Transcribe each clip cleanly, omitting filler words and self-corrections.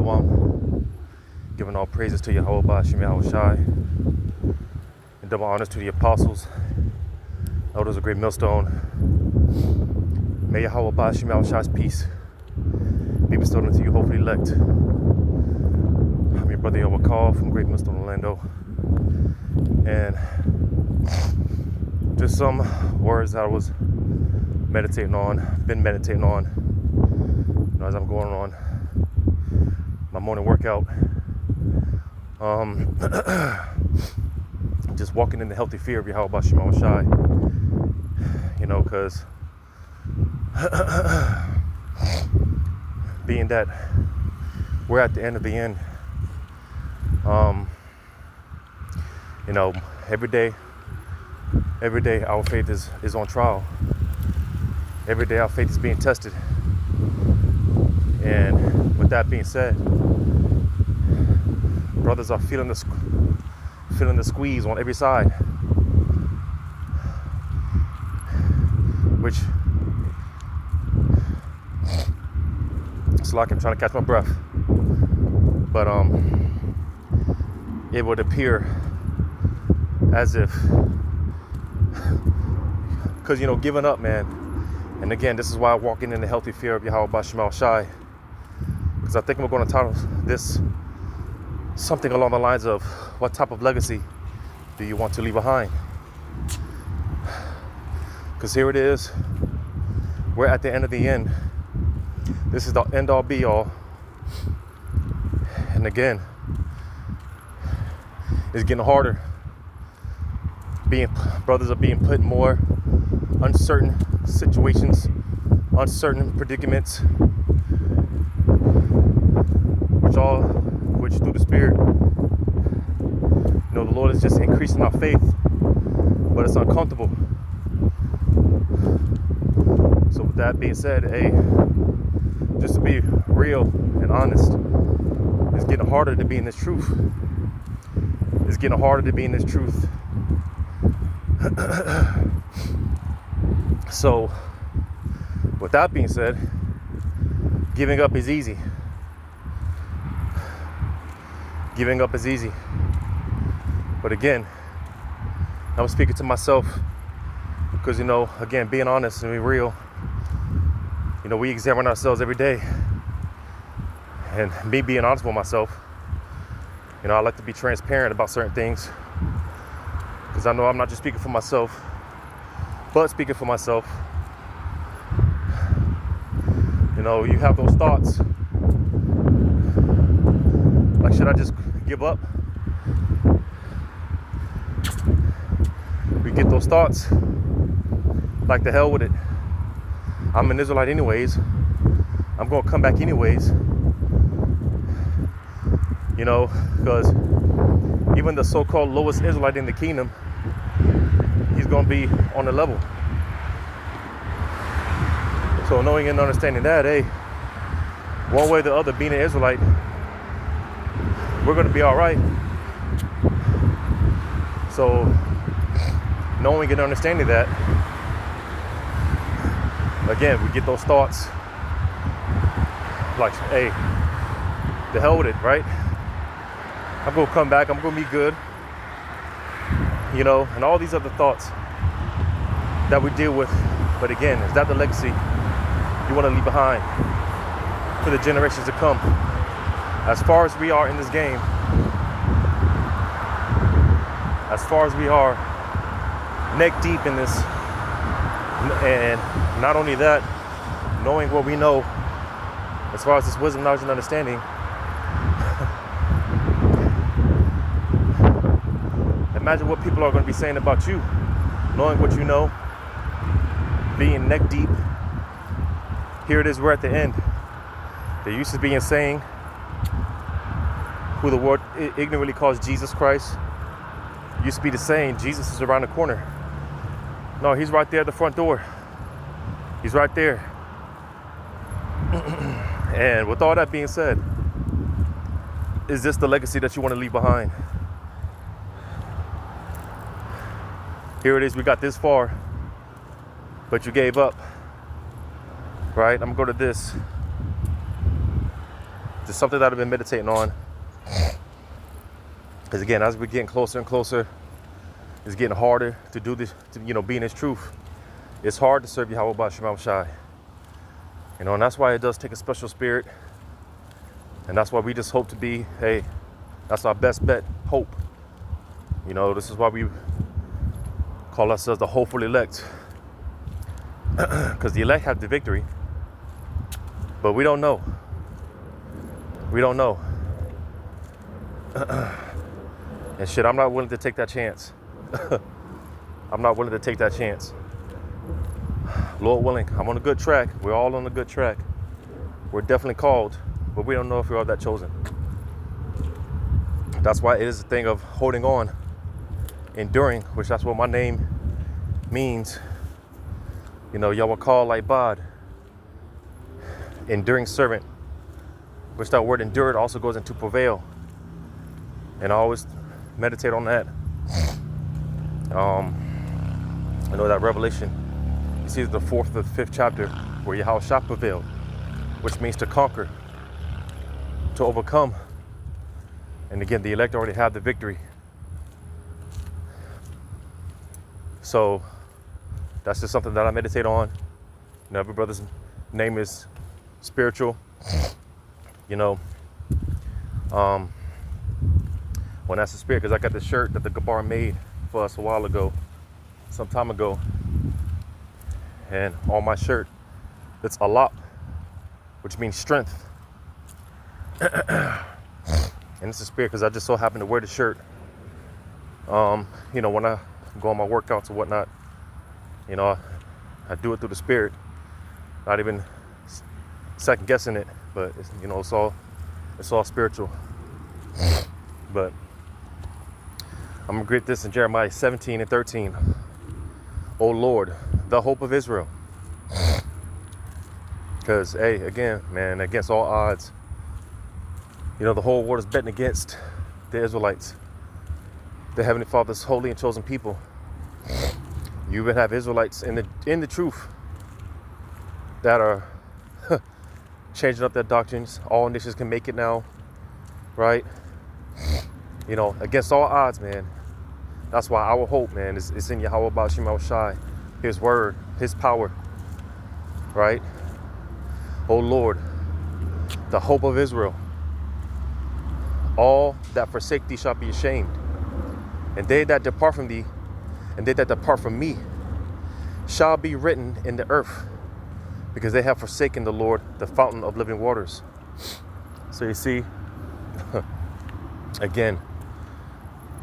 Shalom. Giving all praises to Yahweh Bashim Yahushai. And double honors to the apostles, elders of Great Millstone. May Yahweh Bashim Yahushai's peace be bestowed unto you, hopefully elect. I'm your brother Yahweh Call from Great Millstone, Orlando. And just some words that I was been meditating on, as I'm going on my morning workout. Just walking in the healthy fear of Yahweh Bashim Yahushai. Because being that we're at the end of the end, every day our faith is on trial. Every day our faith is being tested. And with that being said, brothers are feeling the squeeze on every side, which it's like I'm trying to catch my breath. But it would appear as if, because giving up, man. And again, this is why I'm walking in the healthy fear of Yahweh Bashim Yahushai, because I think we're going to title this something along the lines of, what type of legacy do you want to leave behind? Because here it is, we're at the end of the end. This is the end all be all. And again, it's getting harder. Brothers are being put in more uncertain situations, uncertain predicaments, which through the Spirit, the Lord is just increasing our faith, but it's uncomfortable. So with that being said, just to be real and honest, it's getting harder to be in this truth. It's getting harder to be in this truth. So with that being said, giving up is easy. Giving up is easy. But again, I'm speaking to myself because, again, being honest and being real, we examine ourselves every day. And me being honest with myself, I like to be transparent about certain things, because I know I'm not just speaking for myself, but speaking for myself. You have those thoughts, like, should I just give up? We get those thoughts, like, the hell with it. I'm an Israelite anyways. I'm going to come back anyways. Because even the so-called lowest Israelite in the kingdom, he's going to be on the level. So knowing and understanding that, one way or the other, being an Israelite, we're going to be all right. So knowing and understanding that, again, we get those thoughts like, the hell with it, right? I'm going to come back, I'm going to be good, and all these other thoughts that we deal with. But again, is that the legacy you want to leave behind for the generations to come? As far as we are in this game, as far as we are neck deep in this, and not only that, knowing what we know as far as this wisdom, knowledge, and understanding, imagine what people are going to be saying about you, knowing what you know, being neck deep. Here it is, we're at the end. There used to be a saying, who the world ignorantly calls Jesus Christ, used to be the saying, Jesus is around the corner. No, he's right there at the front door. He's right there. And with all that being said, is this the legacy that you want to leave behind? Here it is, we got this far, but you gave up, right? I'm gonna go to this. Just something that I've been meditating on. Because again, as we're getting closer and closer, it's getting harder to do this, to, be in His truth. It's hard to serve Yahweh B'Shem Shai. And that's why it does take a special spirit. And that's why we just hope to be, hey, that's our best bet, hope. This is why we call ourselves the hopeful elect. Because the elect have the victory. But we don't know. We don't know. And shit, I'm not willing to take that chance. I'm not willing to take that chance. Lord willing, I'm on a good track. We're all on a good track. We're definitely called, but we don't know if we're all that chosen. That's why it is a thing of holding on, enduring, which that's what my name means. Y'all will call like Bod, enduring servant, which that word endured also goes into prevail. And I always meditate on that. I know that Revelation, you see the 4th or 5th chapter where Yahweh shall prevail, which means to conquer, to overcome. And again, the elect already have the victory. So that's just something that I meditate on. Every brother's name is spiritual. When that's the spirit, because I got this shirt that the Gabar made for us a while ago, some time ago. And on my shirt, it's alap, which means strength. And it's a spirit because I just so happen to wear the shirt. When I go on my workouts or whatnot, I do it through the spirit, not even second guessing it, but it's all spiritual. But I'm gonna read this in Jeremiah 17:13. O Lord, the hope of Israel. Because, hey, again, man, against all odds, the whole world is betting against the Israelites, the Heavenly Father's holy and chosen people. You even have Israelites in the truth that are changing up their doctrines. All nations can make it now, right? Against all odds, man. That's why our hope, man, is in Yahweh B'Shem Shai, His word, His power, right? O Lord, the hope of Israel. All that forsake thee shall be ashamed. And they that depart from thee, and they that depart from me, shall be written in the earth, because they have forsaken the Lord, the fountain of living waters. So you see, again,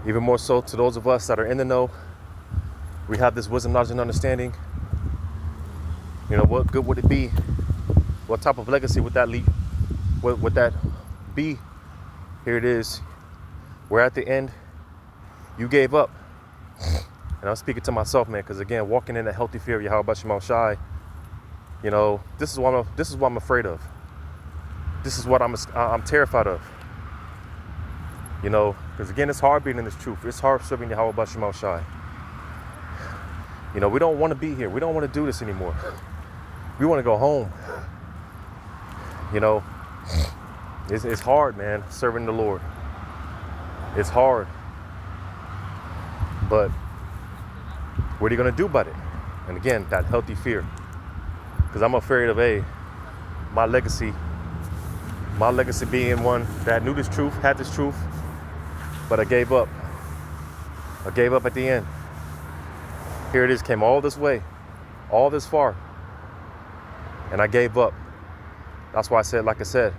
even more so to those of us that are in the know, we have this wisdom, knowledge, and understanding. What good would it be? What type of legacy would that leave? What would that be? Here it is. We're at the end. You gave up. And I'm speaking to myself, man, because again, walking in a healthy fear of Yahweh B'Shem Shai, this is what I'm afraid of. This is what I'm terrified of. Because again, it's hard being in this truth. It's hard serving Yahweh B'Shem Shai. We don't want to be here. We don't want to do this anymore. We want to go home. It's hard, man, serving the Lord. It's hard. But what are you going to do about it? And again, that healthy fear. Because I'm afraid of my legacy being one that knew this truth, had this truth, but I gave up. I gave up at the end. Here it is, came all this way, all this far, and I gave up. That's why I said, like I said,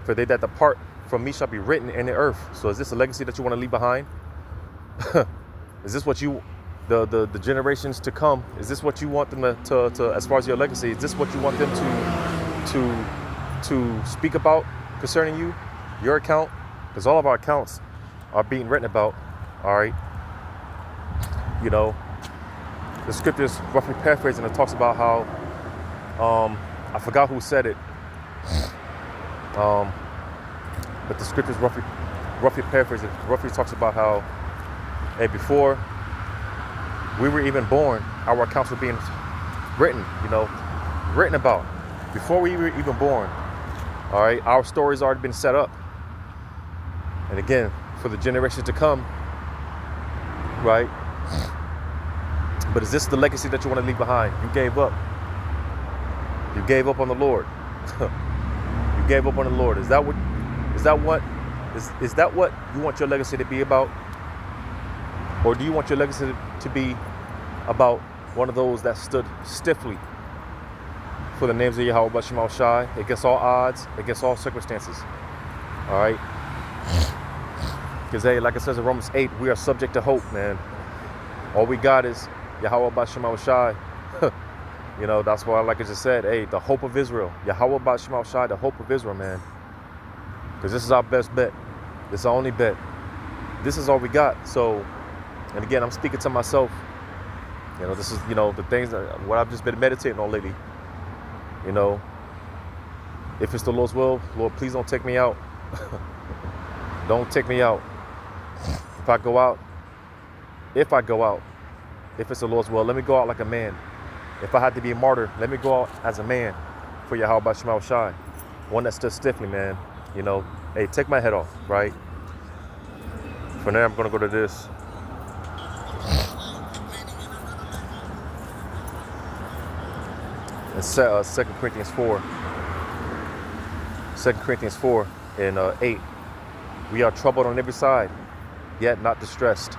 for they that depart from me shall be written in the earth. So is this a legacy that you want to leave behind? Is this what you, the generations to come, is this what you want them to as far as your legacy, is this what you want them to speak about concerning you, your account? Because all of our accounts are being written about, all right? The scriptures roughly paraphrasing, it talks about how, I forgot who said it, but the scriptures roughly paraphrasing, roughly talks about how, before we were even born, our accounts were being written, written about. Before we were even born, All right, our story's already been set up. And again, for the generations to come, right? But is this the legacy that you want to leave behind? You gave up. You gave up on the Lord. You gave up on the Lord. Is that what you want your legacy to be about? Or do you want your legacy to be about one of those that stood stiffly for the names of Yahweh B'Shem Al Shai, against all odds, against all circumstances? All right? Because, hey, like it says in Romans 8, we are subject to hope, man. All we got is Yahweh B'Shem Al Shai. You know, that's why, like I just said, hey, the hope of Israel. Yahweh B'Shem Al Shai, the hope of Israel, man. Because this is our best bet. This is our only bet. This is all we got. So, and again, I'm speaking to myself. You know, this is, you know, the things that, what I've just been meditating on lately. You know, if it's the Lord's will, Lord, please don't take me out. Don't take me out. If I go out, if it's the Lord's will, let me go out like a man. If I had to be a martyr, let me go out as a man for Yahweh B'Shem Al Shai. One that stood stiffly, man. You know, hey, take my head off, right? For now, I'm going to go to this. In 2 Corinthians 4. 2 Corinthians 4 and 8. We are troubled on every side, yet not distressed.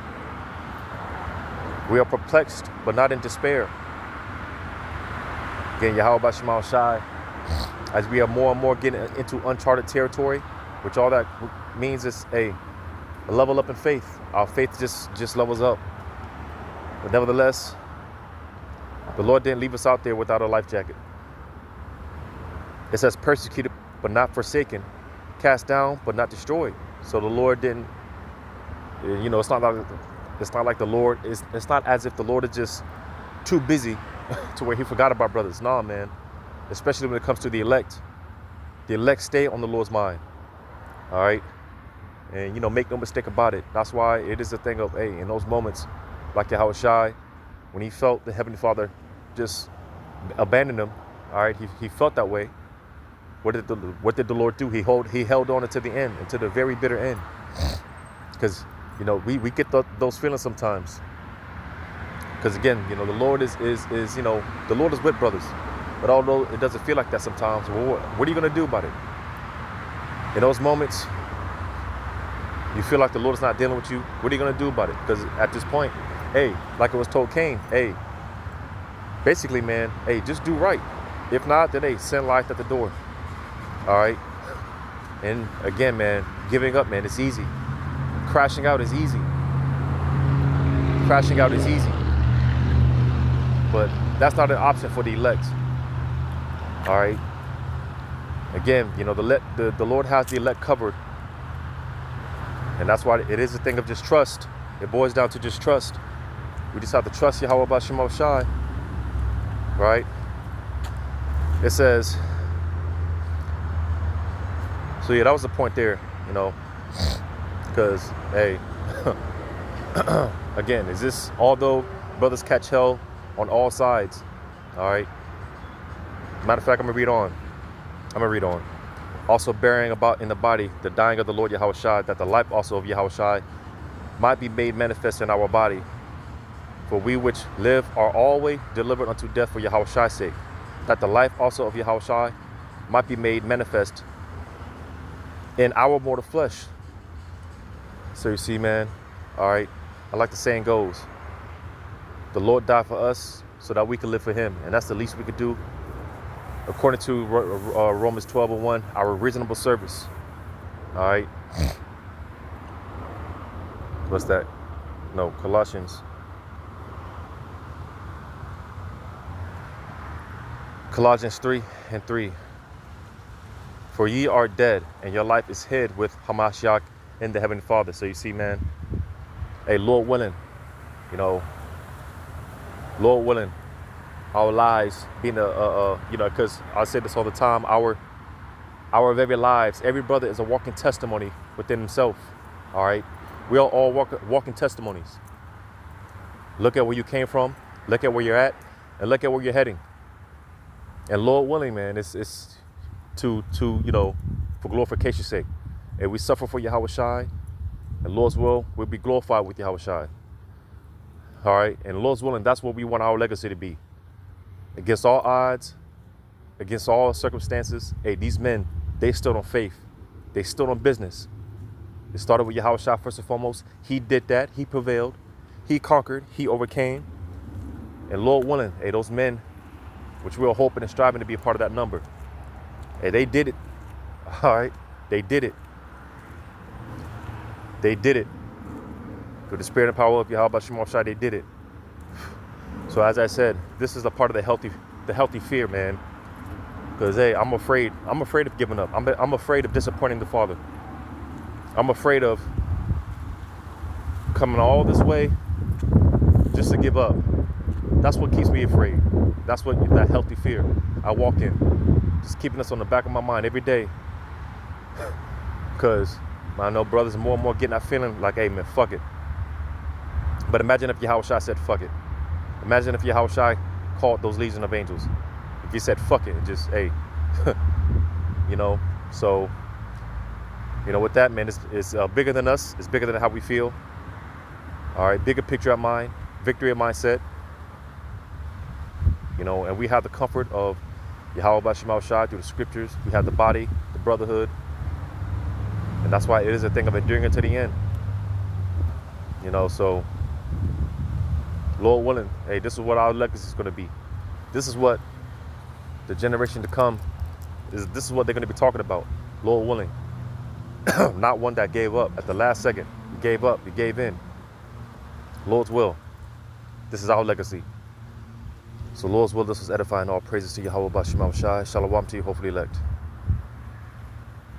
We are perplexed, but not in despair. Again, Yahweh B'Shem Al Shai, as we are more and more getting into uncharted territory, which all that means is a level up in faith. Our faith just levels up. But nevertheless, the Lord didn't leave us out there without a life jacket. It says persecuted, but not forsaken, cast down, but not destroyed. So the Lord didn't, you know, it's not like the Lord, it's not as if the Lord is just too busy to where he forgot about brothers. Nah, man. Especially when it comes to the elect. The elect stay on the Lord's mind. All right? And, you know, make no mistake about it. That's why it is a thing of, hey, in those moments, like Yahweh Shai, when he felt the Heavenly Father just abandon him, all right, he felt that way. What did the Lord do? He held on until the end, until the very bitter end. Because, you know, we get those feelings sometimes. Because again, you know, the Lord is you know, the Lord is with brothers. But although it doesn't feel like that sometimes, well, what are you going to do about it? In those moments, you feel like the Lord is not dealing with you. What are you going to do about it? Because at this point, hey, like it was told Cain, hey, basically, man, hey, just do right. If not, then hey, send life at the door. All right? And again, man, giving up, man, it's easy. Crashing out is easy. Crashing out is easy. But that's not an option for the elect. All right? Again, you know, the Lord has the elect covered. And that's why it is a thing of just trust. It boils down to just trust. We just have to trust Yahweh B'Shem Al Shai. Right? It says, so yeah, that was the point there, you know. Because, hey, again, is this, although brothers catch hell on all sides, all right? Matter of fact, I'm going to read on. Also bearing about in the body the dying of the Lord Yahweh Shai, that the life also of Yahweh Shai might be made manifest in our body. For we which live are always delivered unto death for Yahweh Shai's sake, that the life also of Yahweh Shai might be made manifest in our mortal flesh. So you see, man, all right, I like the saying goes, the Lord died for us so that we can live for him. And that's the least we could do, according to Romans 12:1, our reasonable service. All right. What's that? No, Colossians 3:3. For ye are dead, and your life is hid with Hamashiach in the Heavenly Father. So you see, man, hey, Lord willing, you know, Lord willing, our lives being you know, because I say this all the time, our very lives, every brother is a walking testimony within himself. All right, we are all walking testimonies. Look at where you came from, look at where you're at, and look at where you're heading. And Lord willing, man, it's for glorification's sake. And we suffer for Yahweh Shai, and Lord's will, we'll be glorified with Yahweh Shai. All right, and Lord's willing, that's what we want our legacy to be. Against all odds, against all circumstances, hey, these men, they stood on faith. They stood on business. It started with Yahweh Shai first and foremost. He did that. He prevailed. He conquered. He overcame. And Lord willing, hey, those men, which we are hoping and striving to be a part of that number, hey, they did it. All right, they did it. They did it. Through the spirit and power of Yahweh Shai, they did it. So as I said, this is a part of the healthy fear, man. Because hey, I'm afraid of giving up. I'm afraid of disappointing the Father. I'm afraid of coming all this way just to give up. That's what keeps me afraid. That's what that healthy fear I walk in. Just keeping us on the back of my mind every day. Because I know brothers more and more getting that feeling like, hey man, fuck it. But imagine if Yahweh Shai said fuck it. Imagine if Yahweh Shai called those legion of angels. If he said fuck it, and just, hey, so, with that, man, it's bigger than us. It's bigger than how we feel. All right, bigger picture of mind, victory of mindset. And we have the comfort of Yahweh Shai through the scriptures. We have the body, the brotherhood. And that's why it is a thing of enduring unto the end. So, Lord willing, hey, this is what our legacy is going to be. This is what the generation to come this is what they're going to be talking about. Lord willing. Not one that gave up at the last second. You gave up, you gave in. Lord's will. This is our legacy. So Lord's will, this was edifying. All praises to Yahweh Shai. Shalom to you, hopefully elect.